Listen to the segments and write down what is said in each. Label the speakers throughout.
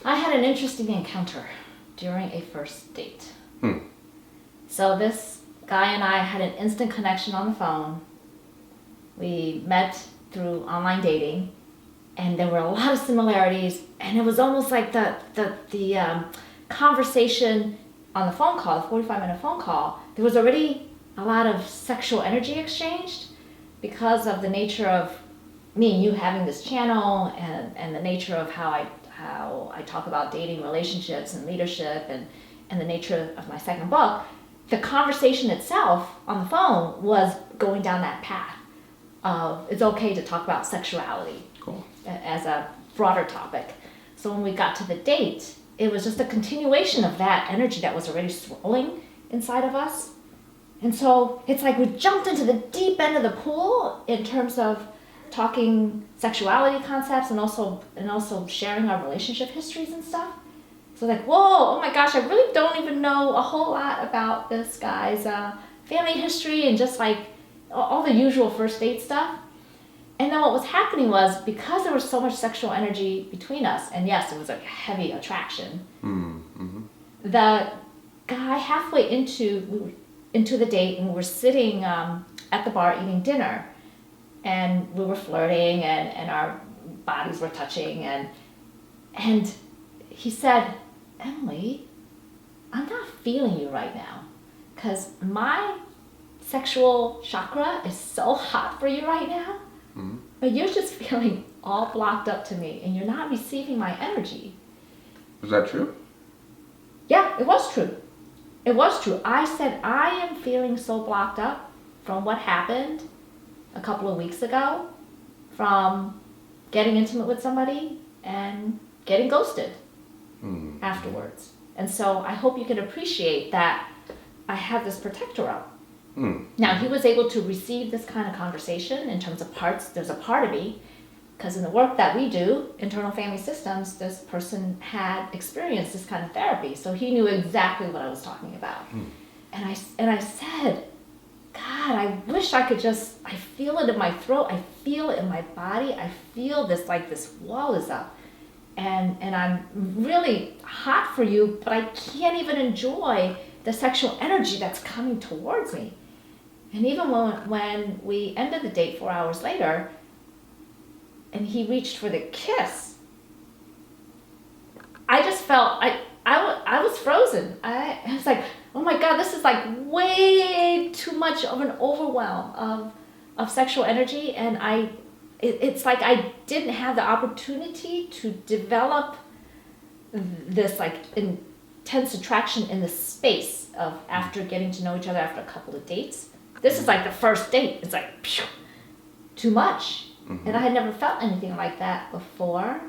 Speaker 1: I had an interesting encounter during a first date.
Speaker 2: Hmm.
Speaker 1: So this guy and I had an instant connection on the phone. We met through online dating, and there were a lot of similarities, and it was almost like the conversation on the phone call, the 45-minute phone call, there was already a lot of sexual energy exchanged because of the nature of me and you having this channel and the nature of how I talk about dating, relationships, and leadership, and the nature of my second book. The conversation itself on the phone was going down that path of it's okay to talk about sexuality.
Speaker 2: Cool.
Speaker 1: As a broader topic. So when we got to the date, it was just a continuation of that energy that was already swirling inside of us. And so it's like we jumped into the deep end of the pool in terms of talking sexuality concepts and also sharing our relationship histories and stuff. So like, whoa, oh my gosh, I really don't even know a whole lot about this guy's family history and just like all the usual first date stuff. And then what was happening was, because there was so much sexual energy between us, and yes, it was a heavy attraction,
Speaker 2: Mm-hmm.
Speaker 1: the guy halfway into the date, and we were sitting at the bar eating dinner, and we were flirting, and our bodies were touching, and he said, Emily, I'm not feeling you right now, because my sexual chakra is so hot for you right now.
Speaker 2: Mm-hmm.
Speaker 1: But you're just feeling all blocked up to me, and you're not receiving my energy.
Speaker 2: Was that true?
Speaker 1: Yeah, it was true. It was true. I said, I am feeling so blocked up from what happened a couple of weeks ago, from getting intimate with somebody and getting ghosted afterwards. And so I hope you can appreciate that I have this protector up. Now, he was able to receive this kind of conversation in terms of parts. There's a part of me, because in the work that we do, internal family systems, this person had experienced this kind of therapy. So he knew exactly what I was talking about. And I said, God, I wish I could just, I feel it in my throat. I feel it in my body. I feel this, like this wall is up. And I'm really hot for you, but I can't even enjoy the sexual energy that's coming towards me. And even when we ended the date 4 hours later, and he reached for the kiss, I just felt, I was frozen. I was like, oh my God, this is like way too much of an overwhelm of sexual energy. And it's like I didn't have the opportunity to develop this like intense attraction in the space of after getting to know each other after a couple of dates. This is like the first date. It's like, phew, too much. Mm-hmm. And I had never felt anything like that before.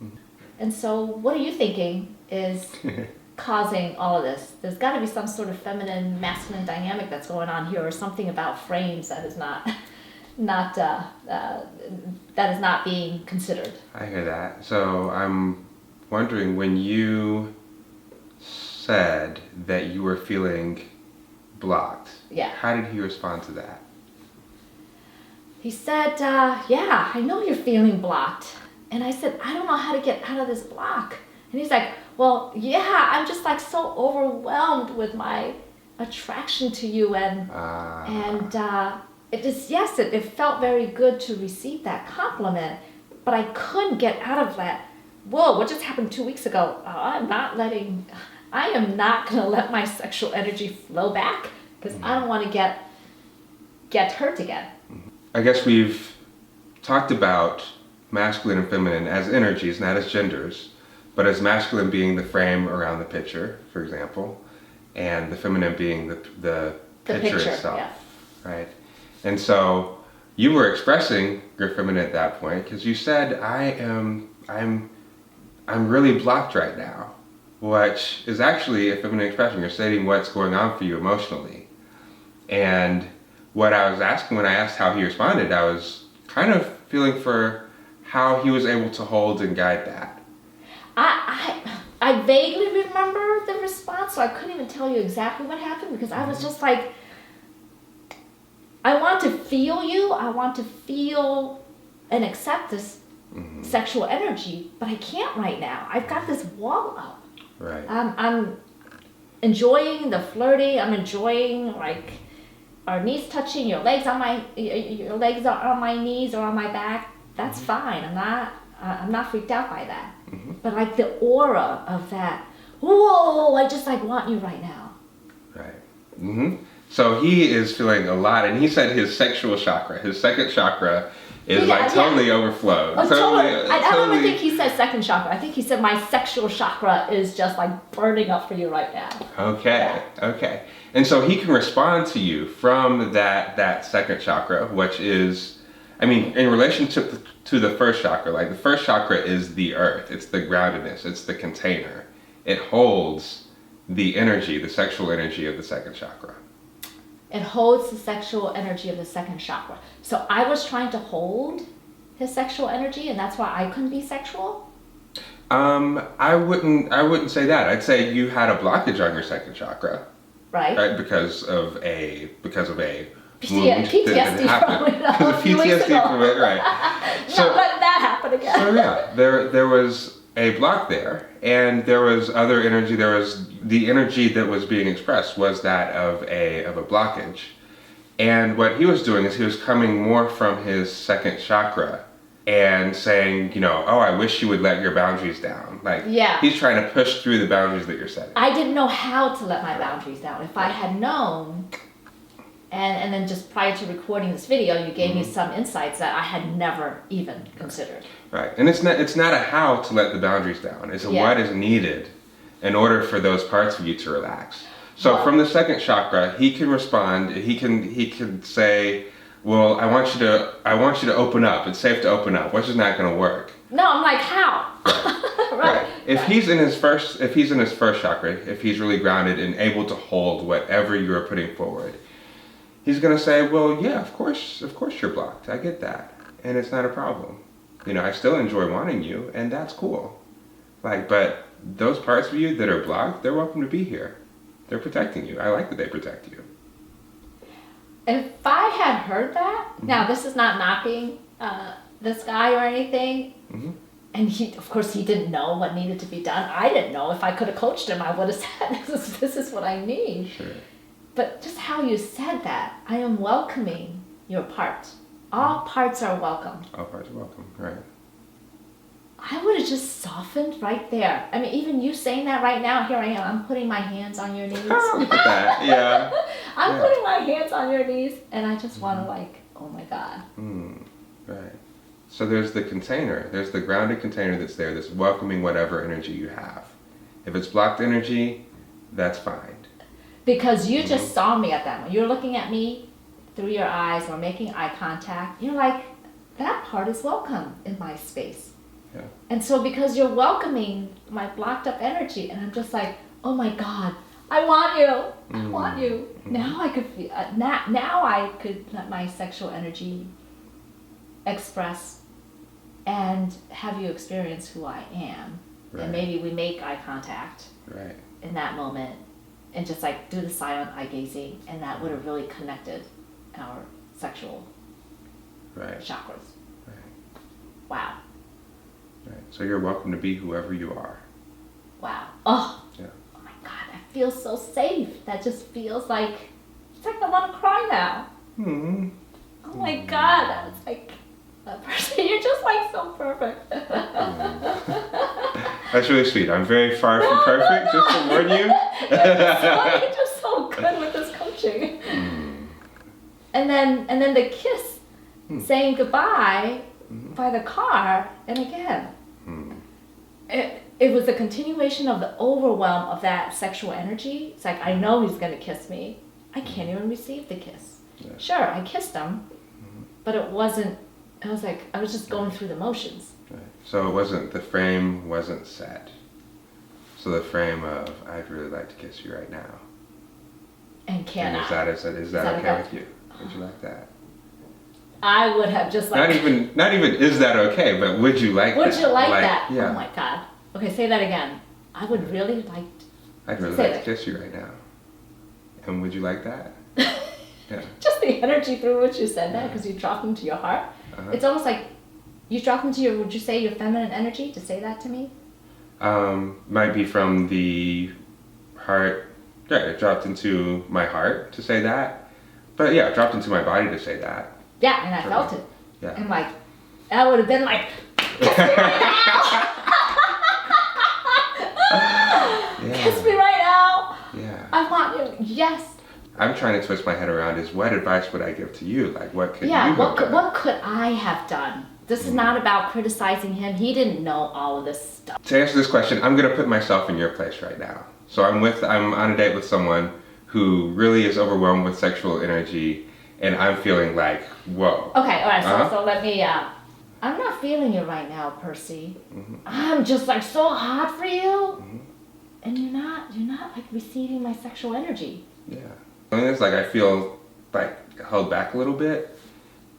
Speaker 1: Mm-hmm. And so what are you thinking is causing all of this? There's got to be some sort of feminine, masculine dynamic that's going on here, or something about frames that is not being considered.
Speaker 2: I hear that. So I'm wondering, when you said that you were feeling blocked,
Speaker 1: yeah, how
Speaker 2: did he respond to that?
Speaker 1: He said, yeah, I know you're feeling blocked. And I said, I don't know how to get out of this block. And he's like, well, yeah, I'm just like so overwhelmed with my attraction to you. And it just, yes, it felt very good to receive that compliment, but I couldn't get out of that. Whoa, what just happened 2 weeks ago? I am not going to let my sexual energy flow back, because I don't want to get hurt again.
Speaker 2: I guess we've talked about masculine and feminine as energies, not as genders, but as masculine being the frame around the picture, for example, and the feminine being the picture itself,
Speaker 1: yeah.
Speaker 2: Right? And so you were expressing your feminine at that point, because you said, I'm really blocked right now, which is actually a feminine expression. You're stating what's going on for you emotionally. And what I was asking when I asked how he responded, I was kind of feeling for how he was able to hold and guide that.
Speaker 1: I vaguely remember the response, so I couldn't even tell you exactly what happened, because I was just like, I want to feel you. I want to feel and accept this sexual energy, but I can't right now. I've got this wall up.
Speaker 2: Right.
Speaker 1: I'm enjoying the flirting. I'm enjoying like our knees touching, your legs on my knees or on my back. That's fine. I'm not freaked out by that. But like the aura of that, whoa, I just like want you right now.
Speaker 2: Right. So he is feeling a lot, and he said his sexual chakra, his second chakra, is totally overflowed.
Speaker 1: Oh, totally. I don't even think he said second chakra. I think he said my sexual chakra is just like burning up for you right now.
Speaker 2: Okay. And so he can respond to you from that second chakra, which is, I mean, in relationship to the first chakra, like the first chakra is the earth. It's the groundedness. It's the container. It holds the energy, the sexual energy of the second chakra.
Speaker 1: It holds the sexual energy of the second chakra. So I was trying to hold his sexual energy, and that's why I couldn't be sexual?
Speaker 2: I wouldn't say that. I'd say you had a blockage on your second chakra.
Speaker 1: Right.
Speaker 2: Because of a
Speaker 1: PTSD from it.
Speaker 2: PTSD from it, right.
Speaker 1: Not letting that happen again.
Speaker 2: So yeah, there was a block there, and there was other energy. There was the energy that was being expressed was that of a blockage, and what he was doing is he was coming more from his second chakra and saying, oh, I wish you would let your boundaries down. He's trying to push through the boundaries that you're setting.
Speaker 1: I didn't know how to let my boundaries down. If I had known, and then just prior to recording this video, you gave me some insights that I had never even considered. Right,
Speaker 2: and it's not a how to let the boundaries down. It's a what is needed in order for those parts of you to relax. So from the second chakra, he can respond. He can say, well, I want you to open up. It's safe to open up, which is not going to work.
Speaker 1: No, I'm like, how? Right.
Speaker 2: If he's in his first chakra, if he's really grounded and able to hold whatever you are putting forward, he's going to say, well, yeah, of course you're blocked. I get that. And it's not a problem. I still enjoy wanting you, and that's cool. But those parts of you that are blocked, they're welcome to be here. They're protecting you. I like that they protect you.
Speaker 1: If I had heard that, now this is not knocking this guy or anything, and of course he didn't know what needed to be done. I didn't know. If I could have coached him, I would have said, this is what I need.
Speaker 2: Sure.
Speaker 1: But just how you said that, I am welcoming your part. All parts are welcome.
Speaker 2: All parts are welcome, right.
Speaker 1: I would have just softened right there. I mean, even you saying that right now, here I am, I'm putting my hands on your knees.
Speaker 2: Look at that, yeah.
Speaker 1: I'm putting my hands on your knees, and I just want to oh my God.
Speaker 2: Right. So there's the container, there's the grounded container that's there that's welcoming whatever energy you have. If it's blocked energy, that's fine.
Speaker 1: Because you just saw me at that one. You're looking at me through your eyes, we're making eye contact. You're like, that part is welcome in my space.
Speaker 2: Yeah.
Speaker 1: And so because you're welcoming my blocked up energy, and I'm just like, oh my God, I want you. I want you. Now I could feel, now I could let my sexual energy express and have you experience who I am. Right. And maybe we make eye contact in that moment and just do the silent eye gazing, and that would have really connected our sexual chakras.
Speaker 2: Right.
Speaker 1: Wow.
Speaker 2: Right. So you're welcome to be whoever you are.
Speaker 1: Wow. Oh.
Speaker 2: Yeah.
Speaker 1: Oh my God, that feels so safe. That just feels like, it's like I want to cry now. Oh my God, that was Percy, you're just so perfect.
Speaker 2: That's really sweet. I'm very far from perfect, just to warn you.
Speaker 1: You're just so good with this coaching. And then the kiss, saying goodbye by the car, and again, it was a continuation of the overwhelm of that sexual energy. It's like, I know he's going to kiss me. I can't even receive the kiss. Yeah. Sure, I kissed him, but it wasn't, I was I was just going through the motions.
Speaker 2: Right. So the frame wasn't set. So the frame of, I'd really like to kiss you right now.
Speaker 1: And can
Speaker 2: Is that okay with you? Would you like that?
Speaker 1: I would have just
Speaker 2: not even is that okay, but would you like that?
Speaker 1: Would you like that?
Speaker 2: Yeah.
Speaker 1: Oh my God. Okay, say that again. I would really like
Speaker 2: I'd really like to kiss you right now. And would you like that? Yeah.
Speaker 1: Just the energy through which you said that, because you dropped into your heart. It's almost like You dropped into your, would you say your feminine energy to say that to me?
Speaker 2: Might be from the heart. Yeah, it dropped into my heart to say that. But yeah, it dropped into my body to say that.
Speaker 1: Yeah, and I felt it.
Speaker 2: Yeah.
Speaker 1: And like, I would have been like, kiss me right now!
Speaker 2: Yeah.
Speaker 1: Kiss me right now!
Speaker 2: Yeah.
Speaker 1: I want you, yes.
Speaker 2: I'm trying to twist my head around is what advice would I give to you? Like, what could you go
Speaker 1: what could I have done? This is not about criticizing him. He didn't know all of this stuff.
Speaker 2: To answer this question, I'm going to put myself in your place right now. So I'm on a date with someone who really is overwhelmed with sexual energy, and I'm feeling like, whoa.
Speaker 1: Okay, all right, so let me, I'm not feeling you right now, Percy.
Speaker 2: Mm-hmm.
Speaker 1: I'm just like so hot for you,
Speaker 2: Mm-hmm.
Speaker 1: and you're not like receiving my sexual energy.
Speaker 2: Yeah. I mean, it's like I feel like held back a little bit,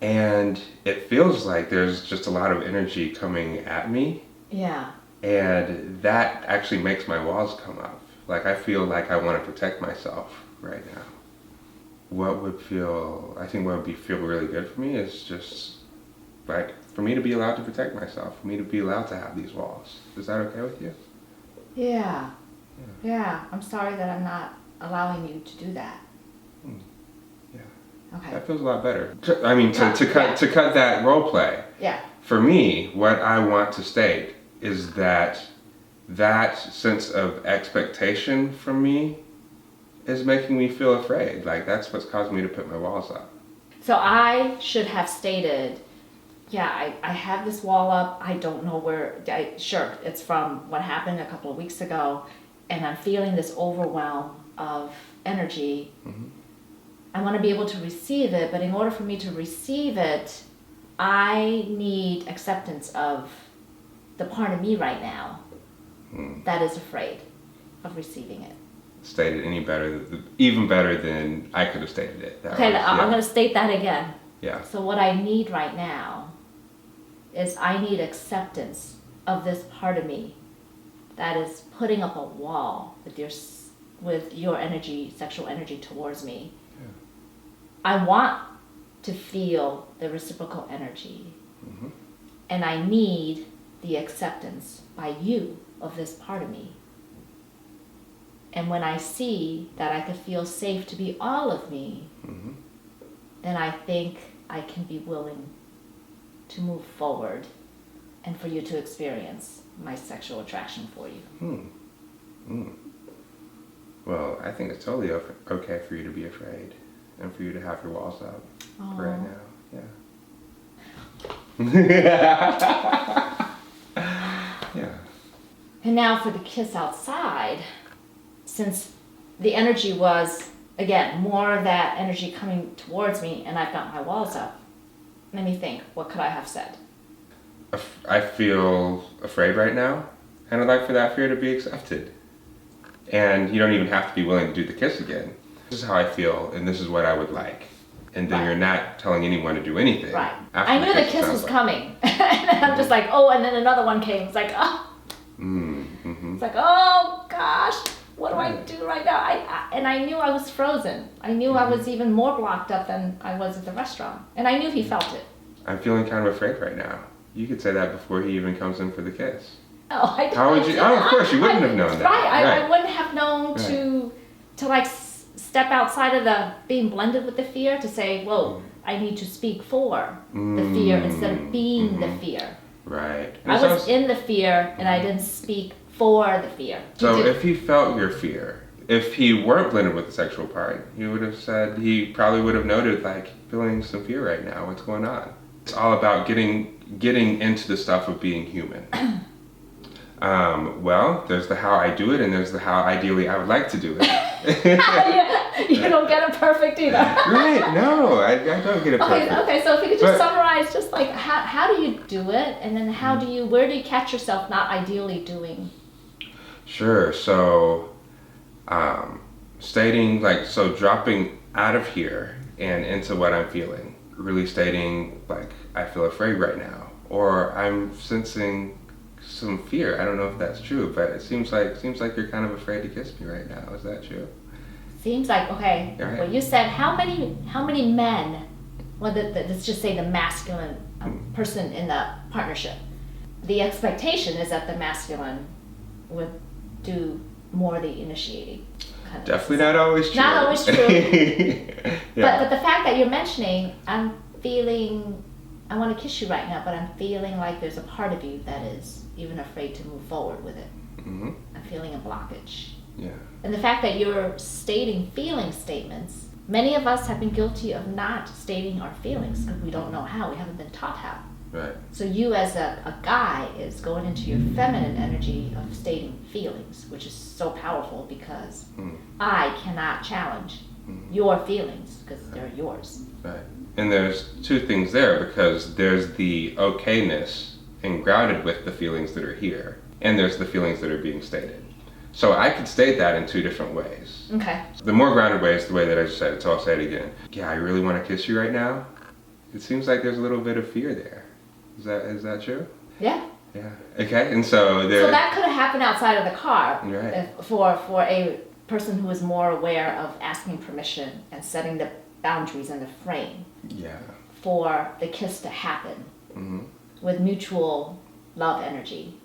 Speaker 2: and it feels like there's just a lot of energy coming at me,
Speaker 1: Yeah.
Speaker 2: and that actually makes my walls come up. Like I feel like I want to protect myself right now. What would feel really good for me is just like for me to be allowed to protect myself, for me to be allowed to have these walls. Is that okay with you?
Speaker 1: Yeah. Yeah. I'm sorry that I'm not allowing you to do that.
Speaker 2: Yeah.
Speaker 1: Okay.
Speaker 2: That feels a lot better. I mean, to cut that role play.
Speaker 1: Yeah.
Speaker 2: For me, what I want to state is that sense of expectation from me is making me feel afraid. Like that's what's causing me to put my walls up.
Speaker 1: So I should have stated, yeah, I have this wall up. I don't know where, sure, it's from what happened a couple of weeks ago, and I'm feeling this overwhelm of energy.
Speaker 2: Mm-hmm.
Speaker 1: I want to be able to receive it, but in order for me to receive it, I need acceptance of the part of me right now that is afraid of receiving it.
Speaker 2: Stated even better than I could have stated it.
Speaker 1: I'm going to state that again.
Speaker 2: Yeah.
Speaker 1: So what I need right now is I need acceptance of this part of me that is putting up a wall with your energy, sexual energy towards me.
Speaker 2: Yeah.
Speaker 1: I want to feel the reciprocal energy.
Speaker 2: Mm-hmm.
Speaker 1: And I need the acceptance by you of this part of me. And when I see that I could feel safe to be all of me,
Speaker 2: Mm-hmm.
Speaker 1: then I think I can be willing to move forward and for you to experience my sexual attraction for you.
Speaker 2: Well, I think it's totally okay for you to be afraid and for you to have your walls up right now. Yeah. Yeah.
Speaker 1: And now for the kiss outside, since the energy was, again, more of that energy coming towards me and I've got my walls up, let me think, what could I have said?
Speaker 2: I feel afraid right now, and I'd like for that fear to be accepted. And you don't even have to be willing to do the kiss again. This is how I feel, and this is what I would like. And then you're not telling anyone to do anything.
Speaker 1: Right. I knew the kiss was coming. And I'm just like, oh, and then another one came. It's like, oh.
Speaker 2: Mm-hmm.
Speaker 1: It's like, oh, gosh, what do I do right now? And I knew I was frozen. I knew I was even more blocked up than I was at the restaurant. And I knew he felt it.
Speaker 2: I'm feeling kind of afraid right now. You could say that before he even comes in for the kiss.
Speaker 1: Oh, I
Speaker 2: How would you? Oh, of course, you wouldn't have known that.
Speaker 1: Right, I wouldn't have known to like step outside of the being blended with the fear to say, whoa, I need to speak for the fear instead of being the fear.
Speaker 2: Right. And
Speaker 1: I was in the fear and I didn't speak for the fear.
Speaker 2: So if he felt your fear, if he weren't blended with the sexual part, he would have said, he probably would have noted, like, feeling some fear right now. What's going on? It's all about getting into the stuff of being human. Well, there's the how I do it, and there's the how ideally I would like to do it.
Speaker 1: Yeah, you don't get it perfect either.
Speaker 2: Right? No, I don't get it perfect.
Speaker 1: Okay. So if you could just summarize, just like how do you do it, and then where do you catch yourself not ideally doing?
Speaker 2: Sure. So, stating dropping out of here and into what I'm feeling. Really stating like I feel afraid right now, or I'm sensing some fear. I don't know if that's true, but it seems like you're kind of afraid to kiss me right now. Is that true?
Speaker 1: Seems like okay.
Speaker 2: Right.
Speaker 1: Well, you said how many men? Well, let's just say the masculine person in the partnership. The expectation is that the masculine would do more of the initiating. Kind of.
Speaker 2: Definitely not always true.
Speaker 1: Not always true.
Speaker 2: Yeah.
Speaker 1: But the fact that you're mentioning, I'm feeling, I want to kiss you right now, but I'm feeling like there's a part of you that is even afraid to move forward with it.
Speaker 2: Mm-hmm.
Speaker 1: I'm feeling a blockage.
Speaker 2: Yeah.
Speaker 1: And the fact that you're stating feeling statements, many of us have been guilty of not stating our feelings because we don't know how. We haven't been taught how.
Speaker 2: Right.
Speaker 1: So you as a guy is going into your feminine energy of stating feelings, which is so powerful because I cannot challenge your feelings because they're yours.
Speaker 2: Right. And there's two things there because there's the okayness and grounded with the feelings that are here, and there's the feelings that are being stated. So I could state that in two different ways.
Speaker 1: Okay.
Speaker 2: The more grounded way is the way that I just said it, so I'll say it again. Yeah, I really want to kiss you right now. It seems like there's a little bit of fear there. Is that true?
Speaker 1: Yeah.
Speaker 2: Yeah. Okay. And so there.
Speaker 1: So that could have happened outside of the car.
Speaker 2: Right.
Speaker 1: For a person who is more aware of asking permission and setting the boundaries and the frame.
Speaker 2: Yeah.
Speaker 1: For the kiss to happen.
Speaker 2: Mm-hmm.
Speaker 1: With mutual love energy.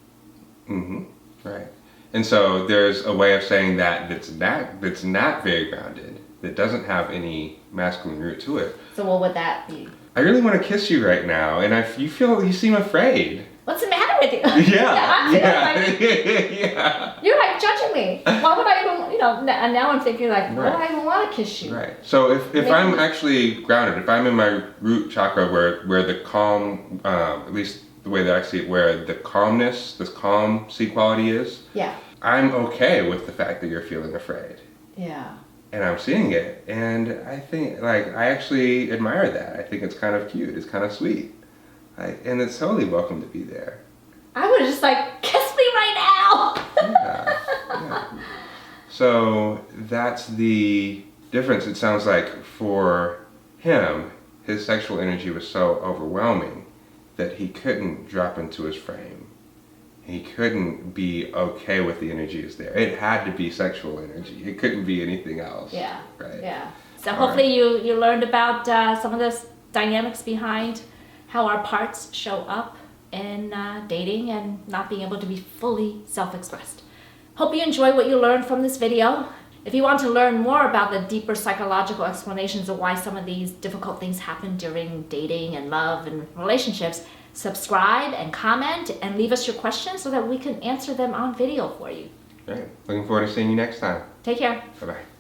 Speaker 2: Mm-hmm. Right. And so there's a way of saying that that's not very grounded, that doesn't have any masculine root to it.
Speaker 1: So what would that be?
Speaker 2: I really want to kiss you right now, and you seem afraid.
Speaker 1: What's the matter with you?
Speaker 2: Yeah.
Speaker 1: Yeah. You're like judging me. Why would I even, and now I'm thinking like, why would I even want to kiss you?
Speaker 2: Right. So if I'm actually grounded, if I'm in my root chakra where the calm, at least the way that I see it, where the calmness, this calm sea quality is,
Speaker 1: yeah,
Speaker 2: I'm okay with the fact that you're feeling afraid.
Speaker 1: Yeah.
Speaker 2: And I'm seeing it, and I think, I actually admire that. I think it's kind of cute. It's kind of sweet. And it's totally welcome to be there.
Speaker 1: I would just kiss me right now.
Speaker 2: Yeah. So that's the difference. It sounds like for him, his sexual energy was so overwhelming that he couldn't drop into his frame. He couldn't be okay with the energies there. It had to be sexual energy. It couldn't be anything else.
Speaker 1: Yeah.
Speaker 2: Right.
Speaker 1: Yeah. So hopefully you learned about some of the dynamics behind how our parts show up in dating and not being able to be fully self-expressed. Hope you enjoy what you learned from this video. If you want to learn more about the deeper psychological explanations of why some of these difficult things happen during dating and love and relationships, subscribe and comment and leave us your questions so that we can answer them on video for you.
Speaker 2: Great. Looking forward to seeing you next time.
Speaker 1: Take care.
Speaker 2: Bye-bye.